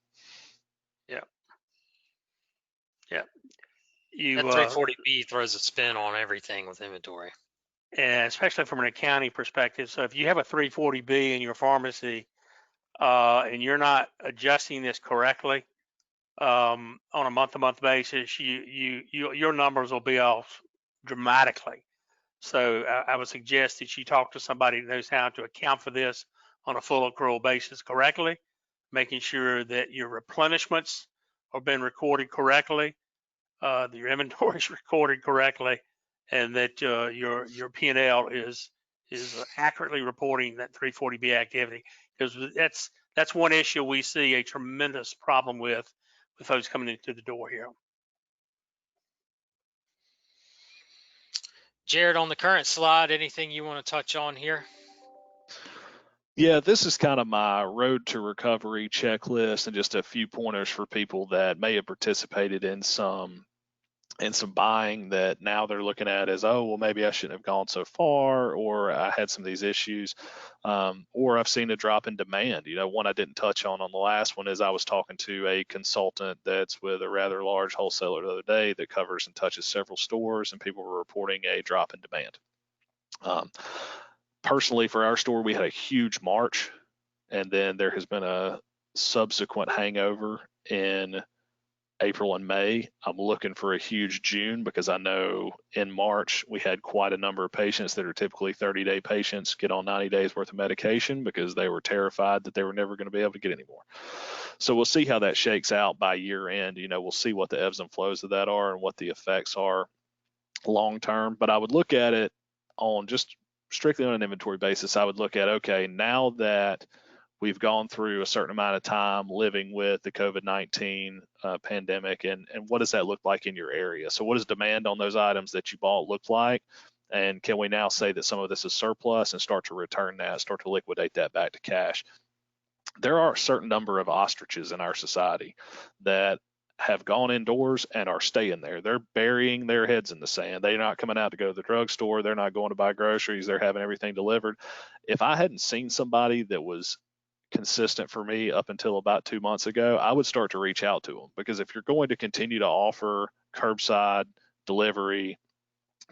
Yeah. That 340B throws a spin on everything with inventory. And especially from an accounting perspective. So if you have a 340B in your pharmacy and you're not adjusting this correctly on a month-to-month basis, your numbers will be off dramatically. So I would suggest that you talk to somebody that knows how to account for this on a full accrual basis correctly, making sure that your replenishments are being recorded correctly, that your inventory is recorded correctly, and that your P&L is accurately reporting that 340B activity, because that's one issue we see a tremendous problem with folks coming into the door here. Jared, on the current slide, anything you want to touch on here? Yeah, this is kind of my road to recovery checklist and just a few pointers for people that may have participated in some buying that now they're looking at as, oh, well, maybe I shouldn't have gone so far, or I had some of these issues, or I've seen a drop in demand. One I didn't touch on the last one is I was talking to a consultant that's with a rather large wholesaler the other day that covers and touches several stores, and people were reporting a drop in demand. Personally, for our store, we had a huge March, and then there has been a subsequent hangover in April and May. I'm looking for a huge June, because I know in March we had quite a number of patients that are typically 30-day patients get on 90 days worth of medication because they were terrified that they were never going to be able to get any more. So we'll see how that shakes out by year end. We'll see what the ebbs and flows of that are and what the effects are long term. But I would look at it on just strictly on an inventory basis. I would look at, okay, now that we've gone through a certain amount of time living with the COVID-19 pandemic, and what does that look like in your area? So what does demand on those items that you bought look like? And can we now say that some of this is surplus and start to return that, start to liquidate that back to cash? There are a certain number of ostriches in our society that have gone indoors and are staying there. They're burying their heads in the sand. They're not coming out to go to the drugstore. They're not going to buy groceries. They're having everything delivered. If I hadn't seen somebody that was consistent for me up until about 2 months ago, I would start to reach out to them, because if you're going to continue to offer curbside delivery,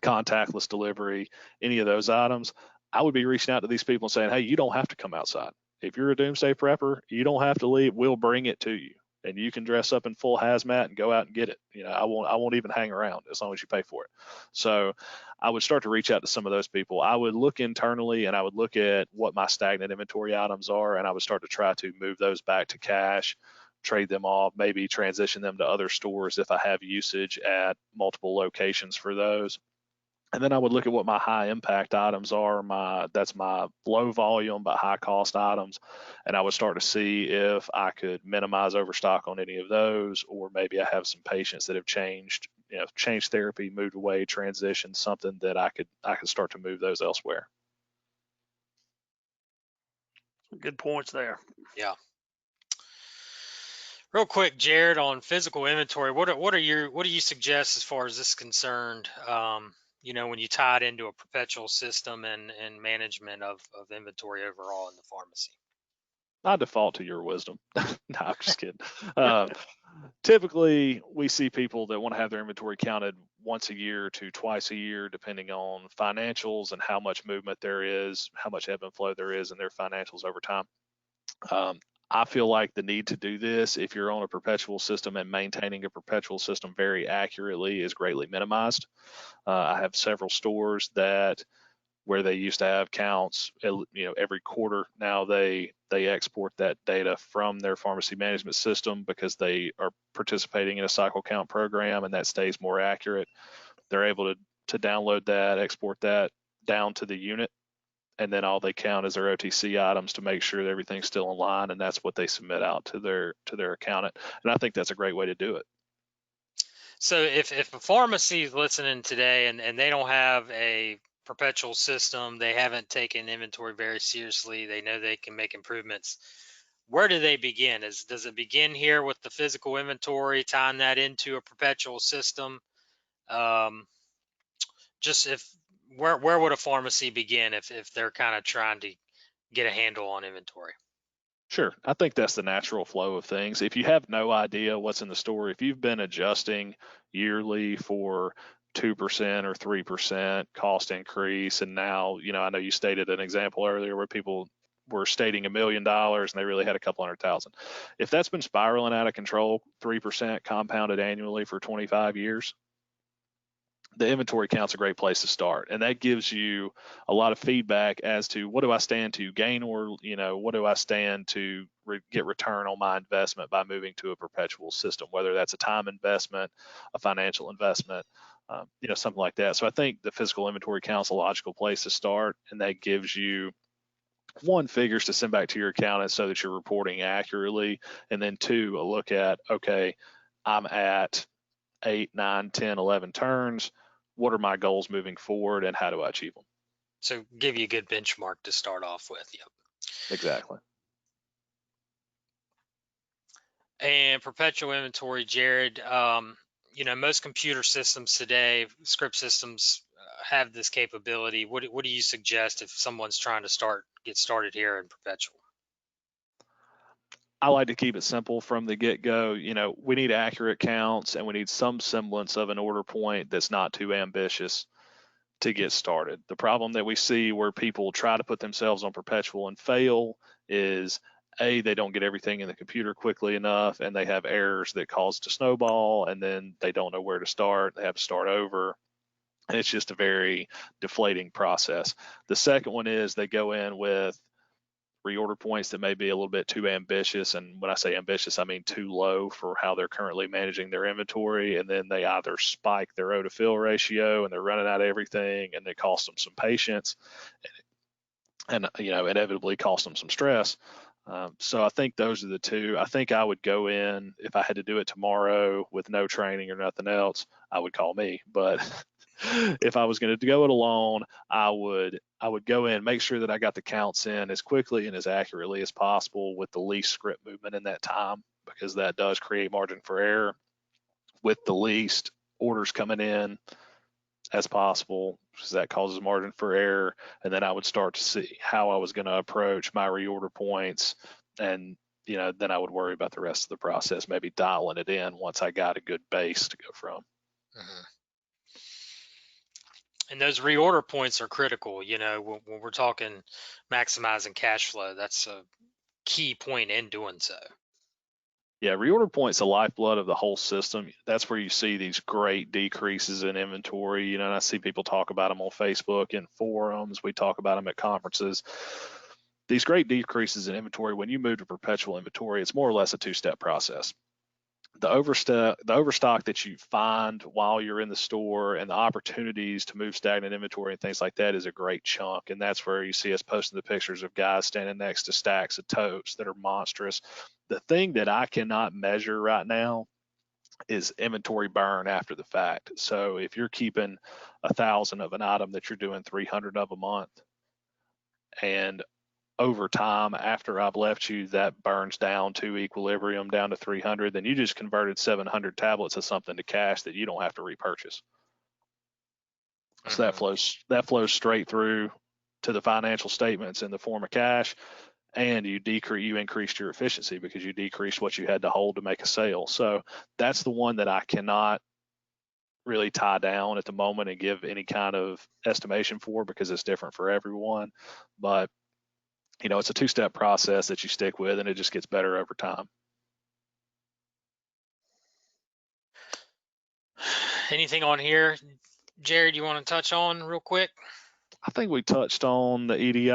contactless delivery, any of those items, I would be reaching out to these people and saying, hey, you don't have to come outside. If you're a doomsday prepper, you don't have to leave. We'll bring it to you, and you can dress up in full hazmat and go out and get it. I won't even hang around as long as you pay for it. So I would start to reach out to some of those people. I would look internally, and I would look at what my stagnant inventory items are, and I would start to try to move those back to cash, trade them off, maybe transition them to other stores if I have usage at multiple locations for those. And then I would look at what my high impact items are. That's my low volume but high cost items, and I would start to see if I could minimize overstock on any of those, or maybe I have some patients that have changed therapy, moved away, transitioned, something that I could start to move those elsewhere. Good points there. Yeah. Real quick, Jared, on physical inventory, what do you suggest as far as this is concerned? When you tie it into a perpetual system and management of inventory overall in the pharmacy. I default to your wisdom. No, I'm just kidding. Typically, we see people that want to have their inventory counted once a year to twice a year, depending on financials and how much movement there is, how much ebb and flow there is in their financials over time. I feel like the need to do this, if you're on a perpetual system and maintaining a perpetual system very accurately, is greatly minimized. I have several stores that where they used to have counts, every quarter. Now they export that data from their pharmacy management system because they are participating in a cycle count program, and that stays more accurate. They're able to download that, export that down to the unit, and then all they count is their OTC items to make sure that everything's still in line, and that's what they submit out to their accountant. And I think that's a great way to do it. So if a pharmacy is listening today and they don't have a perpetual system, they haven't taken inventory very seriously, they know they can make improvements, where do they begin? Does it begin here with the physical inventory, tying that into a perpetual system? Where would a pharmacy begin if they're kind of trying to get a handle on inventory? Sure. I think that's the natural flow of things. If you have no idea what's in the store, if you've been adjusting yearly for 2% or 3% cost increase, and now, I know you stated an example earlier where people were stating $1 million and they really had a couple 100,000. If that's been spiraling out of control, 3% compounded annually for 25 years, the inventory count's a great place to start, and that gives you a lot of feedback as to what do I stand to gain, or what do I stand to get return on my investment by moving to a perpetual system, whether that's a time investment, a financial investment, something like that. So I think the physical inventory count's a logical place to start, and that gives you figures to send back to your accountant so that you're reporting accurately, and then two, a look at, okay, I'm at 8, 9, 10, 11 turns. What are my goals moving forward, and how do I achieve them? So give you a good benchmark to start off with. Yep. Exactly. And perpetual inventory, Jared, most computer systems today, script systems, have this capability. What do you suggest if someone's trying to get started here in perpetual? I like to keep it simple from the get-go. We need accurate counts, and we need some semblance of an order point that's not too ambitious to get started. The problem that we see where people try to put themselves on perpetual and fail is, A, they don't get everything in the computer quickly enough, and they have errors that cause it to snowball, and then they don't know where to start. They have to start over. And it's just a very deflating process. The second one is they go in with reorder points that may be a little bit too ambitious. And when I say ambitious, I mean too low for how they're currently managing their inventory. And then they either spike their O to fill ratio and they're running out of everything, and it costs them some patience and, inevitably costs them some stress. So I think those are the two. I think I would go in, if I had to do it tomorrow with no training or nothing else, I would call me. But if I was going to go it alone, I would go in, make sure that I got the counts in as quickly and as accurately as possible with the least script movement in that time, because that does create margin for error, with the least orders coming in as possible, because that causes margin for error. And then I would start to see how I was going to approach my reorder points and then I would worry about the rest of the process, maybe dialing it in once I got a good base to go from. Mm-hmm. And those reorder points are critical. When we're talking maximizing cash flow, that's a key point in doing so. Yeah, reorder points the lifeblood of the whole system. That's where you see these great decreases in inventory. And I see people talk about them on Facebook and forums. We talk about them at conferences. These great decreases in inventory, when you move to perpetual inventory, it's more or less a two-step process. The overstock that you find while you're in the store and the opportunities to move stagnant inventory and things like that is a great chunk. And that's where you see us posting the pictures of guys standing next to stacks of totes that are monstrous. The thing that I cannot measure right now is inventory burn after the fact. So if you're keeping 1,000 of an item that you're doing 300 of a month, and over time, after I've left you, that burns down to equilibrium, down to 300, then you just converted 700 tablets of something to cash that you don't have to repurchase. Mm-hmm. So that flows straight through to the financial statements in the form of cash, and you increased your efficiency because you decreased what you had to hold to make a sale. So that's the one that I cannot really tie down at the moment and give any kind of estimation for, because it's different for everyone. But it's a two-step process that you stick with, and it just gets better over time. Anything on here, Jared, you want to touch on real quick? I think we touched on the EDI,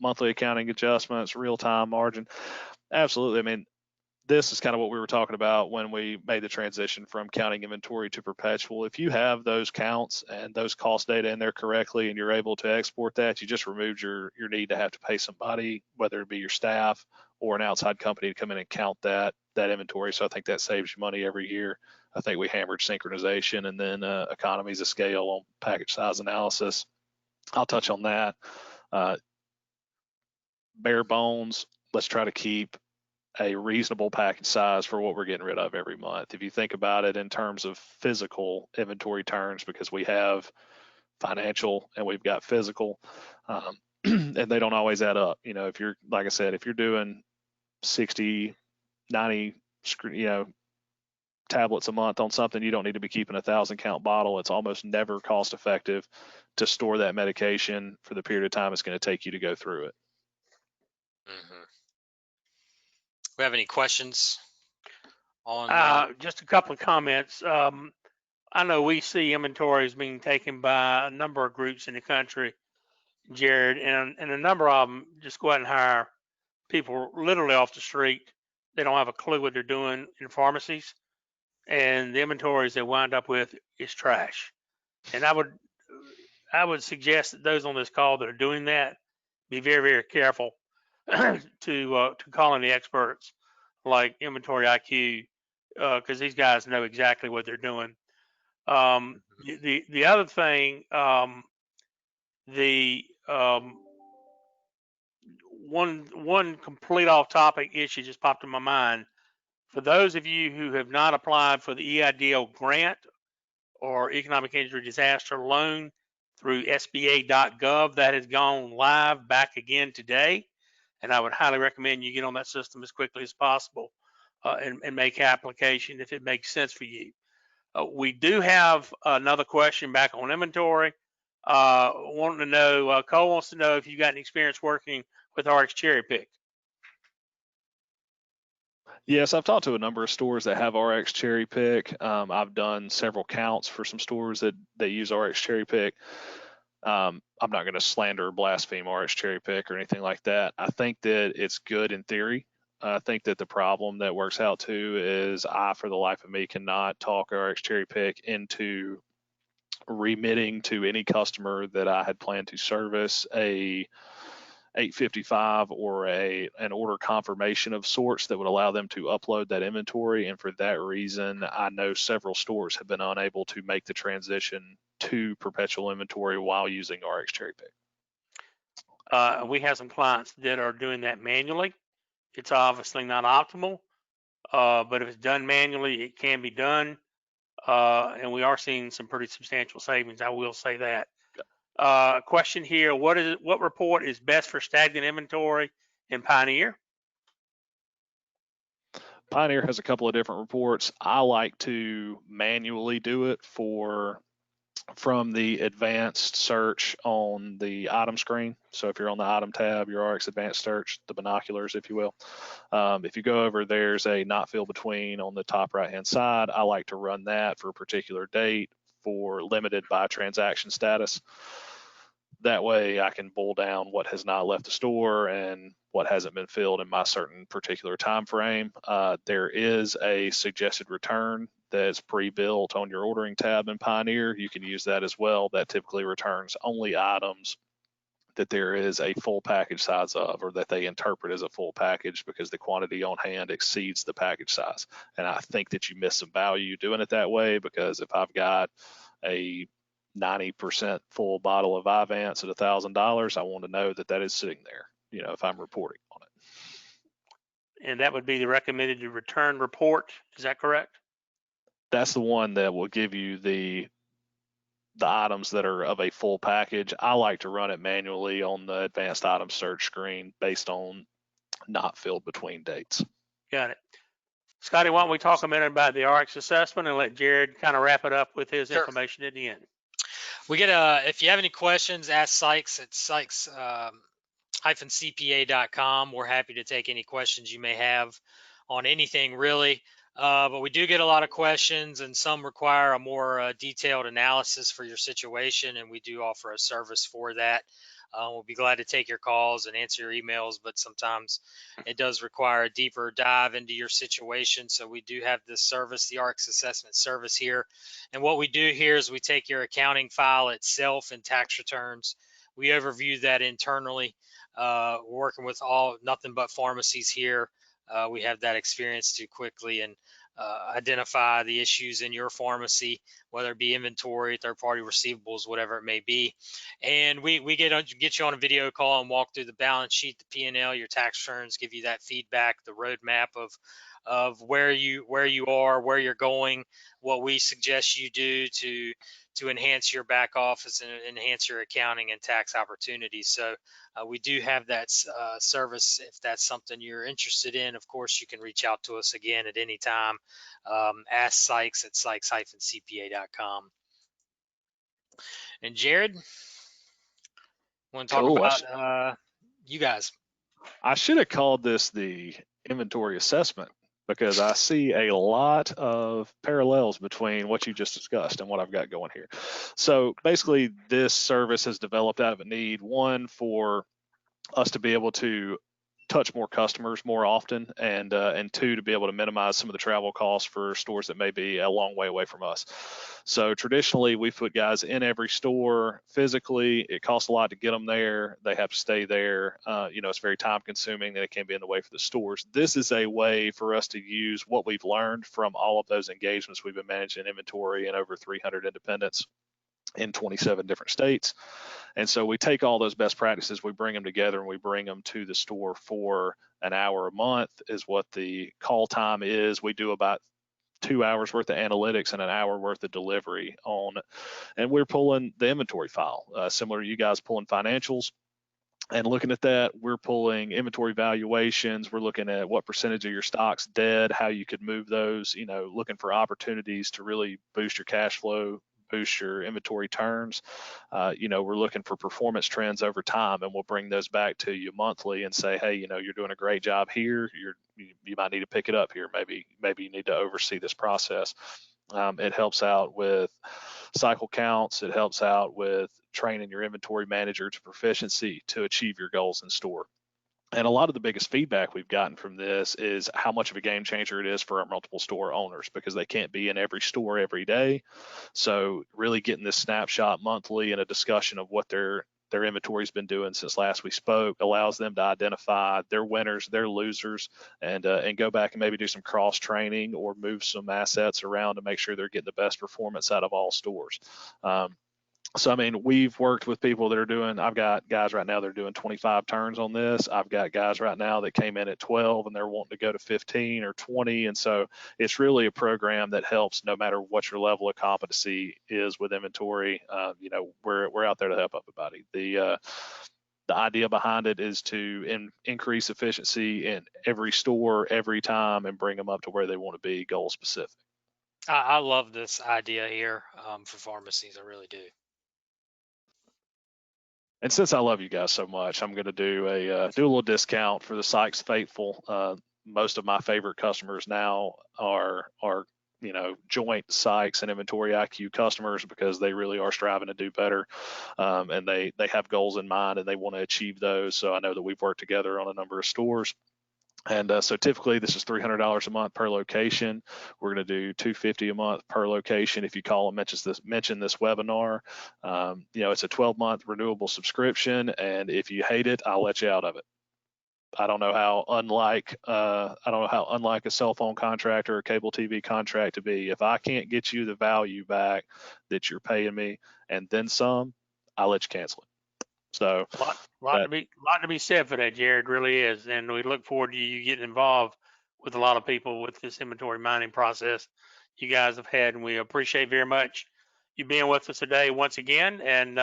monthly accounting adjustments, real-time margin. Absolutely. I mean, this is kind of what we were talking about when we made the transition from counting inventory to perpetual. If you have those counts and those cost data in there correctly and you're able to export that, you just removed your need to have to pay somebody, whether it be your staff or an outside company, to come in and count that inventory. So I think that saves you money every year. I think we hammered synchronization and then economies of scale on package size analysis. I'll touch on that. Bare bones, let's try to keep a reasonable package size for what we're getting rid of every month. If you think about it in terms of physical inventory turns, because we have financial and we've got physical, and they don't always add up. If you're, like I said, if you're doing 60, 90, tablets a month on something, you don't need to be keeping 1,000 count bottle. It's almost never cost effective to store that medication for the period of time it's going to take you to go through it. Mm-hmm. We have any questions on just a couple of comments. I know we see inventories being taken by a number of groups in the country, Jared, and a number of them just go out and hire people literally off the street. They don't have a clue what they're doing in pharmacies, and the inventories they wind up with is trash. And I would suggest that those on this call that are doing that be very, very careful to calling the experts like Inventory IQ, because these guys know exactly what they're doing. The other thing, one complete off topic issue just popped in my mind. For those of you who have not applied for the EIDL grant or economic injury disaster loan through SBA.gov, that has gone live back again today, and I would highly recommend you get on that system as quickly as possible and make application if it makes sense for you. We do have another question back on inventory. Wanting to know, Cole wants to know if you got any experience working with RX Cherry Pick. Yes, I've talked to a number of stores that have RX Cherry Pick. I've done several counts for some stores that use RX Cherry Pick. I'm not going to slander or blaspheme RX Cherry Pick or anything like that. I think that it's good in theory. I think that the problem that works out too is I, for the life of me, cannot talk RX Cherry Pick into remitting to any customer that I had planned to service a 855 or an order confirmation of sorts that would allow them to upload that inventory. And for that reason, I know several stores have been unable to make the transition to perpetual inventory while using RX Cherry Pick. We have some clients that are doing that manually. It's obviously not optimal, but if it's done manually, it can be done. And we are seeing some pretty substantial savings. I will say that. Question here: what report is best for stagnant inventory in Pioneer? Pioneer has a couple of different reports. I like to manually do it from the advanced search on the item screen. So if you're on the item tab, your RX advanced search, the binoculars, if you will. If you go over, there's a not filled between on the top right hand side. I like to run that for a particular date for limited by transaction status. That way I can boil down what has not left the store and what hasn't been filled in my certain particular time frame. There is a suggested return that's pre-built on your ordering tab in Pioneer. You can use that as well. That typically returns only items that there is a full package size of, or that they interpret as a full package because the quantity on hand exceeds the package size. And I think that you miss some value doing it that way, because if I've got a 90% full bottle of Vyvanse at $1,000, I want to know that that is sitting there, if I'm reporting on it. And that would be the recommended return report. Is that correct? That's the one that will give you the items that are of a full package. I like to run it manually on the advanced item search screen based on not filled between dates. Got it. Scotty, why don't we talk a minute about the RX assessment and let Jared kind of wrap it up with his information at the end. We get if you have any questions, ask Sykes at Sykes-CPA.com. We're happy to take any questions you may have on anything really. But we do get a lot of questions, and some require a more detailed analysis for your situation, and we do offer a service for that. We'll be glad to take your calls and answer your emails, but sometimes it does require a deeper dive into your situation. So we do have this service, the RX assessment service here. And what we do here is we take your accounting file itself and tax returns. We overview that internally. We're working with nothing but pharmacies here. We have that experience to quickly and identify the issues in your pharmacy, whether it be inventory, third-party receivables, whatever it may be. And we get you on a video call and walk through the balance sheet, the P&L, your tax returns, give you that feedback, the roadmap of where you are, where you're going, what we suggest you do to enhance your back office and enhance your accounting and tax opportunities. So we do have that service. If that's something you're interested in, of course, you can reach out to us again at any time. Ask Sykes at Sykes-CPA.com. And Jared, want to talk about you guys? I should have called this the inventory assessment, because I see a lot of parallels between what you just discussed and what I've got going here. So basically, this service has developed out of a need, one, for us to be able to touch more customers more often, and two, to be able to minimize some of the travel costs for stores that may be a long way away from us. So traditionally, we put guys in every store physically. It costs a lot to get them there. They have to stay there. It's very time consuming, and it can be in the way for the stores. This is a way for us to use what we've learned from all of those engagements. We've been managing inventory in over 300 independents in 27 different states. And so we take all those best practices, we bring them together, and we bring them to the store for an hour a month is what the call time is. We do about 2 hours worth of analytics and an hour worth of delivery on, and we're pulling the inventory file, similar to you guys pulling financials. And looking at that, we're pulling inventory valuations. We're looking at what percentage of your stock's dead, how you could move those, looking for opportunities to really boost your cash flow, boost your inventory turns. We're looking for performance trends over time, and we'll bring those back to you monthly and say, hey, you're doing a great job here. You might need to pick it up here. Maybe you need to oversee this process. It helps out with cycle counts. It helps out with training your inventory manager to proficiency to achieve your goals in store. And a lot of the biggest feedback we've gotten from this is how much of a game changer it is for our multiple store owners, because they can't be in every store every day. So really getting this snapshot monthly and a discussion of what their inventory's been doing since last we spoke allows them to identify their winners, their losers, and go back and maybe do some cross training or move some assets around to make sure they're getting the best performance out of all stores. So, we've worked with people that are doing, I've got guys right now that are doing 25 turns on this. I've got guys right now that came in at 12 and they're wanting to go to 15 or 20. And so it's really a program that helps no matter what your level of competency is with inventory. We're out there to help everybody. The idea behind it is to increase efficiency in every store every time and bring them up to where they want to be, goal specific. I love this idea here for pharmacies. I really do. And since I love you guys so much, I'm going to do a little discount for the Sykes faithful. Most of my favorite customers now are joint Sykes and Inventory IQ customers, because they really are striving to do better, and they have goals in mind and they want to achieve those. So I know that we've worked together on a number of stores. And so typically this is $300 a month per location. We're going to do $250 a month per location. If you call and mention this webinar, it's a 12-month renewable subscription. And if you hate it, I'll let you out of it. I don't know how unlike a cell phone contract or a cable TV contract to be. If I can't get you the value back that you're paying me and then some, I'll let you cancel it. So lot to be said for that, Jared. Really is, and we look forward to you getting involved with a lot of people with this inventory mining process you guys have had, and we appreciate very much you being with us today once again. And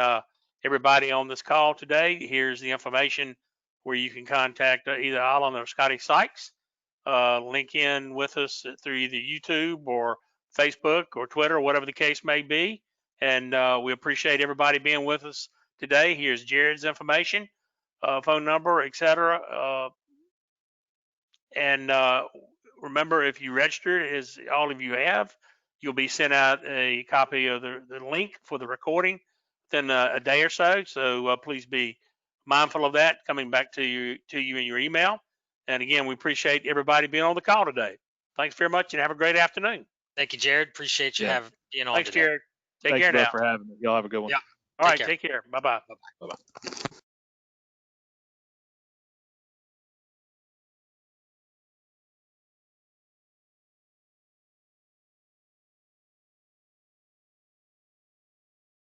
everybody on this call today, here's the information where you can contact either Alan or Scotty Sykes. Link in with us through either YouTube or Facebook or Twitter, whatever the case may be. And we appreciate everybody being with us today. Here's Jared's information, phone number, etc. And remember, if you register, as all of you have, you'll be sent out a copy of the link for the recording within a day or so. So please be mindful of that coming back to you in your email. And again, we appreciate everybody being on the call today. Thanks very much, and have a great afternoon. Thank you, Jared. Appreciate you being on Thanks, today. Jared. Take Thanks, care Beth, now. for having me. Y'all have a good one. Yeah. All right, take care. Bye-bye. Bye-bye.